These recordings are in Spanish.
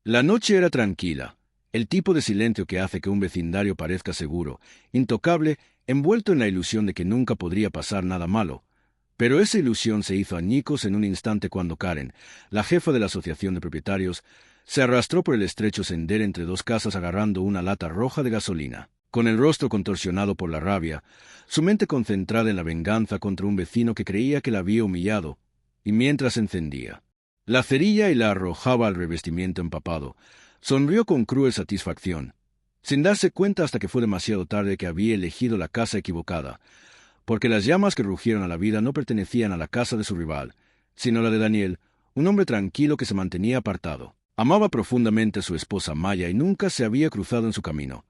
La noche era tranquila, el tipo de silencio que hace que un vecindario parezca seguro, intocable, envuelto en la ilusión de que nunca podría pasar nada malo. Pero esa ilusión se hizo añicos en un instante cuando Karen, la jefa de la asociación de propietarios, se arrastró por el estrecho sendero entre dos casas agarrando una lata roja de gasolina. Con el rostro contorsionado por la rabia, su mente concentrada en la venganza contra un vecino que creía que la había humillado, y mientras encendía la cerilla y la arrojaba al revestimiento empapado, sonrió con cruel satisfacción, sin darse cuenta hasta que fue demasiado tarde que había elegido la casa equivocada, porque las llamas que rugieron a la vida no pertenecían a la casa de su rival, sino a la de Daniel, un hombre tranquilo que se mantenía apartado. Amaba profundamente a su esposa Maya y nunca se había cruzado en su camino.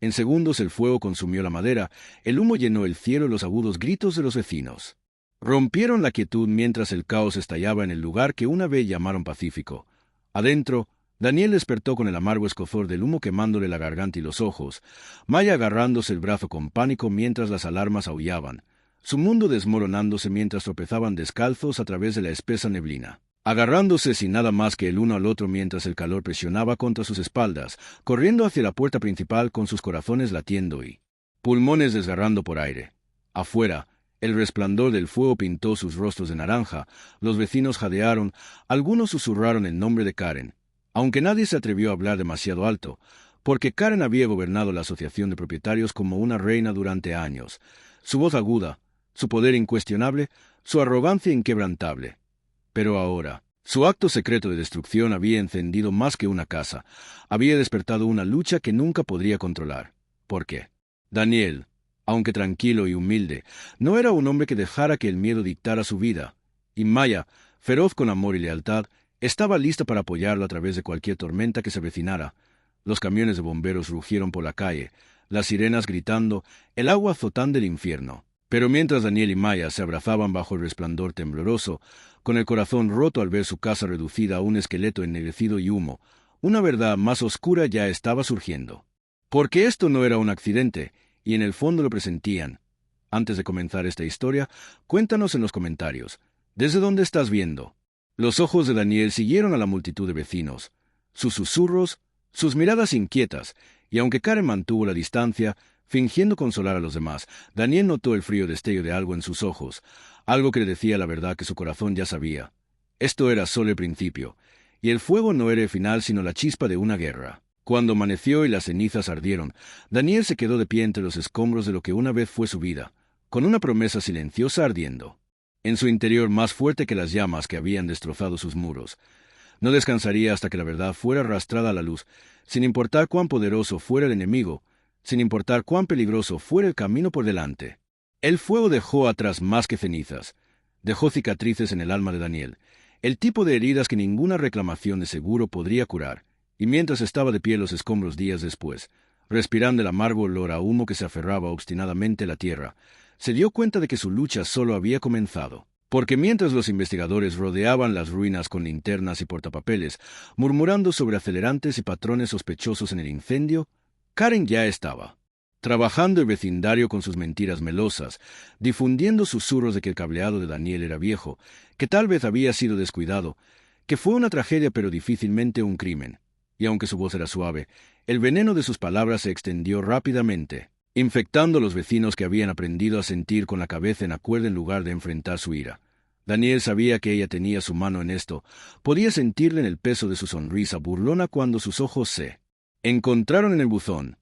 En segundos el fuego consumió la madera, el humo llenó el cielo y los agudos gritos de los vecinos rompieron la quietud mientras el caos estallaba en el lugar que una vez llamaron pacífico. Adentro, Daniel despertó con el amargo escozor del humo quemándole la garganta y los ojos, Maya agarrándose el brazo con pánico mientras las alarmas aullaban, su mundo desmoronándose mientras tropezaban descalzos a través de la espesa neblina, agarrándose sin nada más que el uno al otro mientras el calor presionaba contra sus espaldas, corriendo hacia la puerta principal con sus corazones latiendo y pulmones desgarrando por aire. Afuera, el resplandor del fuego pintó sus rostros de naranja, los vecinos jadearon, algunos susurraron el nombre de Karen, aunque nadie se atrevió a hablar demasiado alto, porque Karen había gobernado la asociación de propietarios como una reina durante años, su voz aguda, su poder incuestionable, su arrogancia inquebrantable. Pero ahora, su acto secreto de destrucción había encendido más que una casa, había despertado una lucha que nunca podría controlar. ¿Por qué? Daniel, aunque tranquilo y humilde, no era un hombre que dejara que el miedo dictara su vida, y Maya, feroz con amor y lealtad, estaba lista para apoyarlo a través de cualquier tormenta que se avecinara. Los camiones de bomberos rugieron por la calle, las sirenas gritando, el agua azotando el infierno. Pero mientras Daniel y Maya se abrazaban bajo el resplandor tembloroso, con el corazón roto al ver su casa reducida a un esqueleto ennegrecido y humo, una verdad más oscura ya estaba surgiendo. Porque esto no era un accidente, y en el fondo lo presentían. Antes de comenzar esta historia, cuéntanos en los comentarios, ¿desde dónde estás viendo? Los ojos de Daniel siguieron a la multitud de vecinos, sus susurros, sus miradas inquietas, y aunque Karen mantuvo la distancia, fingiendo consolar a los demás, Daniel notó el frío destello de algo en sus ojos, algo que le decía la verdad que su corazón ya sabía. Esto era solo el principio, y el fuego no era el final sino la chispa de una guerra. Cuando amaneció y las cenizas ardieron, Daniel se quedó de pie entre los escombros de lo que una vez fue su vida, con una promesa silenciosa ardiendo en su interior más fuerte que las llamas que habían destrozado sus muros. No descansaría hasta que la verdad fuera arrastrada a la luz, sin importar cuán poderoso fuera el enemigo, sin importar cuán peligroso fuera el camino por delante. El fuego dejó atrás más que cenizas, dejó cicatrices en el alma de Daniel, el tipo de heridas que ninguna reclamación de seguro podría curar. Y mientras estaba de pie en los escombros días después, respirando el amargo olor a humo que se aferraba obstinadamente a la tierra, se dio cuenta de que su lucha solo había comenzado. Porque mientras los investigadores rodeaban las ruinas con linternas y portapapeles, murmurando sobre acelerantes y patrones sospechosos en el incendio, Karen ya estaba trabajando el vecindario con sus mentiras melosas, difundiendo susurros de que el cableado de Daniel era viejo, que tal vez había sido descuidado, que fue una tragedia pero difícilmente un crimen. Y aunque su voz era suave, el veneno de sus palabras se extendió rápidamente, infectando a los vecinos que habían aprendido a sentir con la cabeza en la cuerda en lugar de enfrentar su ira. Daniel sabía que ella tenía su mano en esto, podía sentirle en el peso de su sonrisa burlona cuando sus ojos se encontraron en el buzón.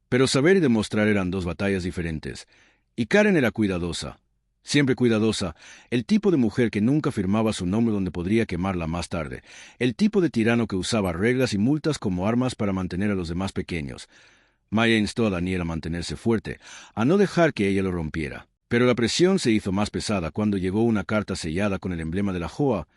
Pero saber y demostrar eran dos batallas diferentes, y Karen era cuidadosa. Siempre cuidadosa, el tipo de mujer que nunca firmaba su nombre donde podría quemarla más tarde, el tipo de tirano que usaba reglas y multas como armas para mantener a los demás pequeños. Maya instó a Daniel a mantenerse fuerte, a no dejar que ella lo rompiera. Pero la presión se hizo más pesada cuando llegó una carta sellada con el emblema de la JOA,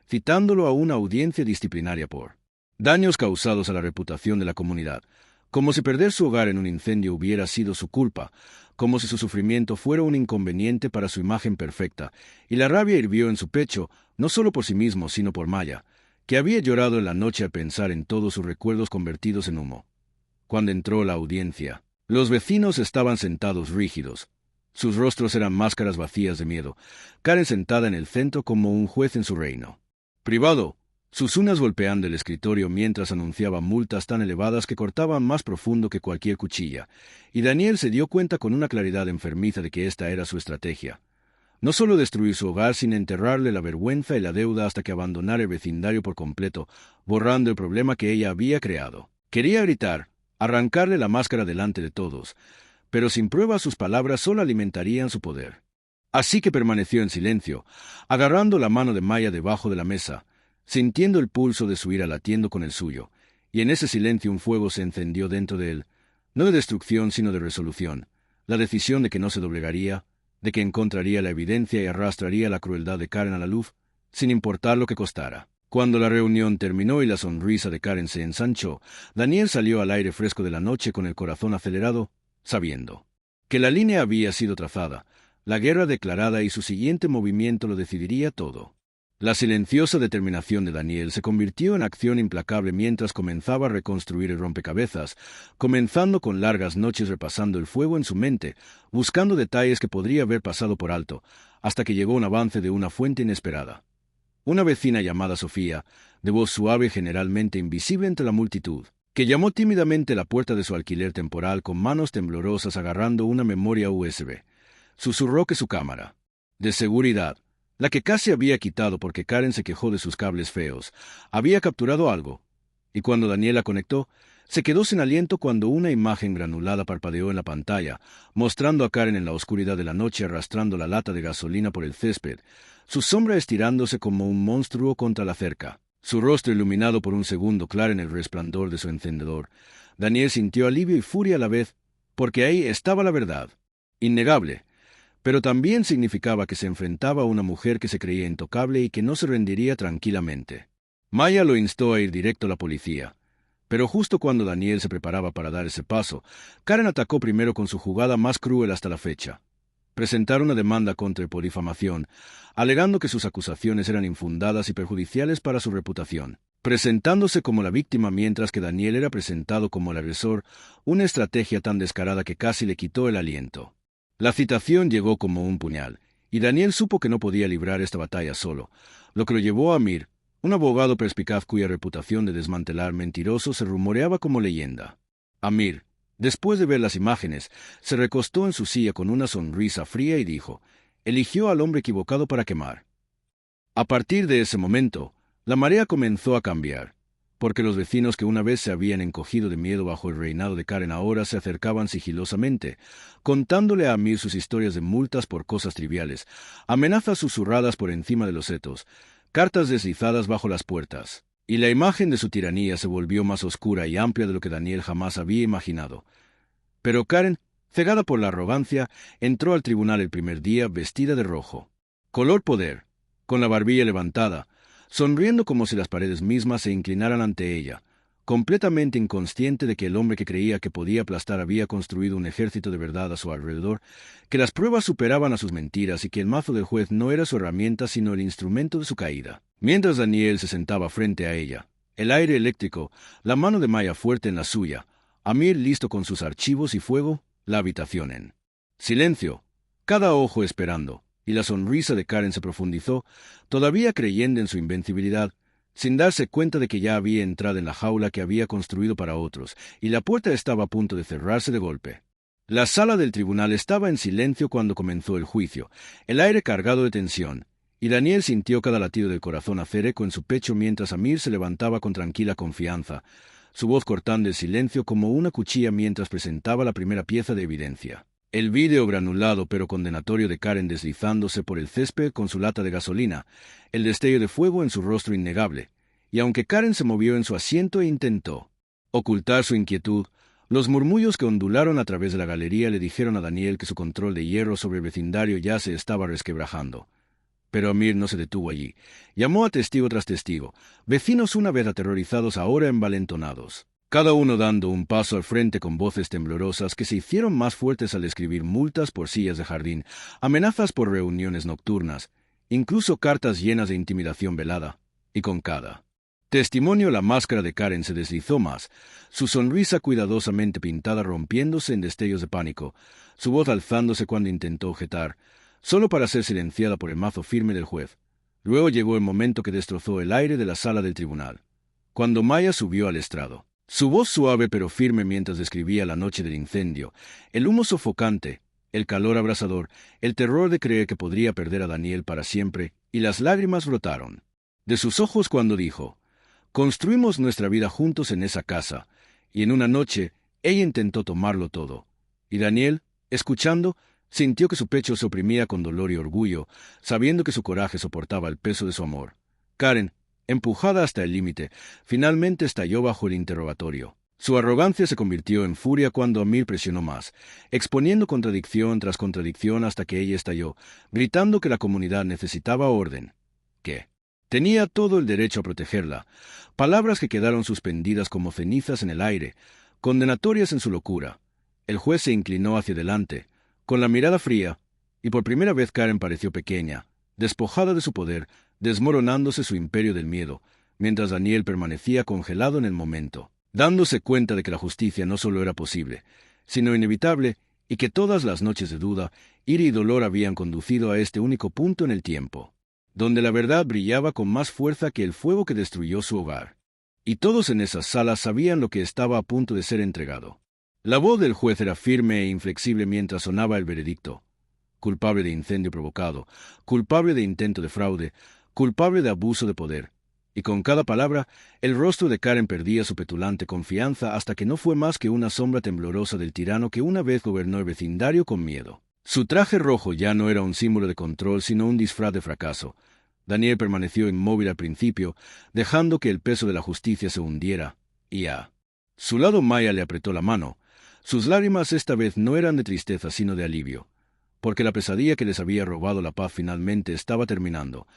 citándolo a una audiencia disciplinaria por daños causados a la reputación de la comunidad, como si perder su hogar en un incendio hubiera sido su culpa, como si su sufrimiento fuera un inconveniente para su imagen perfecta, y la rabia hirvió en su pecho, no solo por sí mismo, sino por Maya, que había llorado en la noche al pensar en todos sus recuerdos convertidos en humo. Cuando entró la audiencia, los vecinos estaban sentados rígidos. Sus rostros eran máscaras vacías de miedo, Karen sentada en el centro como un juez en su reino privado, sus uñas golpeando el escritorio mientras anunciaba multas tan elevadas que cortaban más profundo que cualquier cuchilla, y Daniel se dio cuenta con una claridad enfermiza de que esta era su estrategia. No solo destruir su hogar, sino enterrarle la vergüenza y la deuda hasta que abandonara el vecindario por completo, borrando el problema que ella había creado. Quería gritar, arrancarle la máscara delante de todos, pero sin prueba sus palabras solo alimentarían su poder. Así que permaneció en silencio, agarrando la mano de Maya debajo de la mesa, sintiendo el pulso de su ira latiendo con el suyo, y en ese silencio un fuego se encendió dentro de él, no de destrucción sino de resolución, la decisión de que no se doblegaría, de que encontraría la evidencia y arrastraría la crueldad de Karen a la luz, sin importar lo que costara. Cuando la reunión terminó y la sonrisa de Karen se ensanchó, Daniel salió al aire fresco de la noche con el corazón acelerado, sabiendo que la línea había sido trazada, la guerra declarada y su siguiente movimiento lo decidiría todo. La silenciosa determinación de Daniel se convirtió en acción implacable mientras comenzaba a reconstruir el rompecabezas, comenzando con largas noches repasando el fuego en su mente, buscando detalles que podría haber pasado por alto, hasta que llegó un avance de una fuente inesperada. Una vecina llamada Sofía, de voz suave generalmente invisible entre la multitud, que llamó tímidamente a la puerta de su alquiler temporal con manos temblorosas agarrando una memoria USB. Susurró que su cámara de seguridad, la que casi había quitado porque Karen se quejó de sus cables feos, había capturado algo, y cuando Daniela conectó, se quedó sin aliento cuando una imagen granulada parpadeó en la pantalla, mostrando a Karen en la oscuridad de la noche arrastrando la lata de gasolina por el césped, su sombra estirándose como un monstruo contra la cerca, su rostro iluminado por un segundo claro en el resplandor de su encendedor. Daniel sintió alivio y furia a la vez, porque ahí estaba la verdad, innegable, pero también significaba que se enfrentaba a una mujer que se creía intocable y que no se rendiría tranquilamente. Maya lo instó a ir directo a la policía, pero justo cuando Daniel se preparaba para dar ese paso, Karen atacó primero con su jugada más cruel hasta la fecha. Presentar una demanda contra él por difamación, alegando que sus acusaciones eran infundadas y perjudiciales para su reputación, presentándose como la víctima mientras que Daniel era presentado como el agresor, una estrategia tan descarada que casi le quitó el aliento. La citación llegó como un puñal, y Daniel supo que no podía librar esta batalla solo, lo que lo llevó a Amir, un abogado perspicaz cuya reputación de desmantelar mentirosos se rumoreaba como leyenda. Amir, después de ver las imágenes, se recostó en su silla con una sonrisa fría y dijo, eligió al hombre equivocado para quemar. A partir de ese momento, la marea comenzó a cambiar, porque los vecinos que una vez se habían encogido de miedo bajo el reinado de Karen ahora se acercaban sigilosamente, contándole a Amir sus historias de multas por cosas triviales, amenazas susurradas por encima de los setos, cartas deslizadas bajo las puertas, y la imagen de su tiranía se volvió más oscura y amplia de lo que Daniel jamás había imaginado. Pero Karen, cegada por la arrogancia, entró al tribunal el primer día vestida de rojo, color poder, con la barbilla levantada, sonriendo como si las paredes mismas se inclinaran ante ella, completamente inconsciente de que el hombre que creía que podía aplastar había construido un ejército de verdad a su alrededor, que las pruebas superaban a sus mentiras y que el mazo del juez no era su herramienta sino el instrumento de su caída. Mientras Daniel se sentaba frente a ella, el aire eléctrico, la mano de Maya fuerte en la suya, Amir listo con sus archivos y fuego, la habitación en silencio, cada ojo esperando, y la sonrisa de Karen se profundizó, todavía creyendo en su invencibilidad, sin darse cuenta de que ya había entrado en la jaula que había construido para otros, y la puerta estaba a punto de cerrarse de golpe. La sala del tribunal estaba en silencio cuando comenzó el juicio, el aire cargado de tensión, y Daniel sintió cada latido del corazón hacer eco en su pecho mientras Amir se levantaba con tranquila confianza, su voz cortando el silencio como una cuchilla mientras presentaba la primera pieza de evidencia. El vídeo granulado pero condenatorio de Karen deslizándose por el césped con su lata de gasolina, el destello de fuego en su rostro innegable, y aunque Karen se movió en su asiento e intentó ocultar su inquietud, los murmullos que ondularon a través de la galería le dijeron a Daniel que su control de hierro sobre el vecindario ya se estaba resquebrajando. Pero Amir no se detuvo allí. Llamó a testigo tras testigo, vecinos una vez aterrorizados ahora envalentonados, cada uno dando un paso al frente con voces temblorosas que se hicieron más fuertes al escribir multas por sillas de jardín, amenazas por reuniones nocturnas, incluso cartas llenas de intimidación velada, y con cada testimonio la máscara de Karen se deslizó más, su sonrisa cuidadosamente pintada rompiéndose en destellos de pánico, su voz alzándose cuando intentó objetar, solo para ser silenciada por el mazo firme del juez. Luego llegó el momento que destrozó el aire de la sala del tribunal. Cuando Maya subió al estrado, su voz suave pero firme mientras describía la noche del incendio, el humo sofocante, el calor abrasador, el terror de creer que podría perder a Daniel para siempre, y las lágrimas brotaron de sus ojos cuando dijo: «Construimos nuestra vida juntos en esa casa, y en una noche ella intentó tomarlo todo». Y Daniel, escuchando, sintió que su pecho se oprimía con dolor y orgullo, sabiendo que su coraje soportaba el peso de su amor. Karen, empujada hasta el límite, finalmente estalló bajo el interrogatorio. Su arrogancia se convirtió en furia cuando Amir presionó más, exponiendo contradicción tras contradicción hasta que ella estalló, gritando que la comunidad necesitaba orden, que tenía todo el derecho a protegerla, palabras que quedaron suspendidas como cenizas en el aire, condenatorias en su locura. El juez se inclinó hacia adelante, con la mirada fría, y por primera vez Karen pareció pequeña, despojada de su poder, desmoronándose su imperio del miedo, mientras Daniel permanecía congelado en el momento, dándose cuenta de que la justicia no solo era posible, sino inevitable, y que todas las noches de duda, ira y dolor habían conducido a este único punto en el tiempo, donde la verdad brillaba con más fuerza que el fuego que destruyó su hogar. Y todos en esas salas sabían lo que estaba a punto de ser entregado. La voz del juez era firme e inflexible mientras sonaba el veredicto: culpable de incendio provocado, culpable de intento de fraude, culpable de abuso de poder. Y con cada palabra, el rostro de Karen perdía su petulante confianza hasta que no fue más que una sombra temblorosa del tirano que una vez gobernó el vecindario con miedo. Su traje rojo ya no era un símbolo de control, sino un disfraz de fracaso. Daniel permaneció inmóvil al principio, dejando que el peso de la justicia se hundiera, y a su lado Maya le apretó la mano. Sus lágrimas esta vez no eran de tristeza sino de alivio, porque la pesadilla que les había robado la paz finalmente estaba terminando.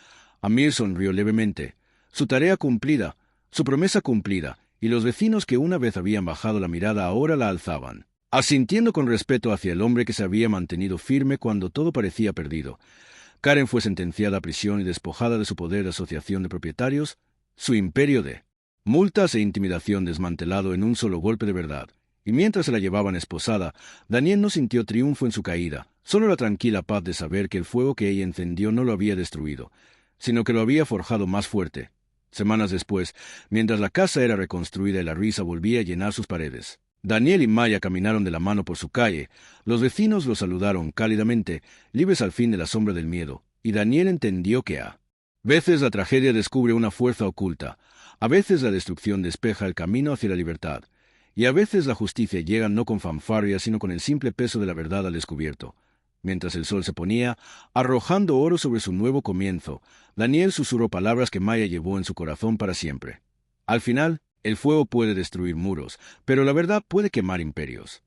Amir sonrió levemente. Su tarea cumplida, su promesa cumplida, y los vecinos que una vez habían bajado la mirada ahora la alzaban, asintiendo con respeto hacia el hombre que se había mantenido firme cuando todo parecía perdido. Karen fue sentenciada a prisión y despojada de su poder de asociación de propietarios, su imperio de multas e intimidación desmantelado en un solo golpe de verdad. Y mientras se la llevaban esposada, Daniel no sintió triunfo en su caída, solo la tranquila paz de saber que el fuego que ella encendió no lo había destruido, sino que lo había forjado más fuerte. Semanas después, mientras la casa era reconstruida y la risa volvía a llenar sus paredes, Daniel y Maya caminaron de la mano por su calle. Los vecinos los saludaron cálidamente, libres al fin de la sombra del miedo, y Daniel entendió que a veces la tragedia descubre una fuerza oculta, a veces la destrucción despeja el camino hacia la libertad, y a veces la justicia llega no con fanfarria sino con el simple peso de la verdad al descubierto. Mientras el sol se ponía, arrojando oro sobre su nuevo comienzo, Daniel susurró palabras que Maya llevó en su corazón para siempre. Al final, el fuego puede destruir muros, pero la verdad puede quemar imperios.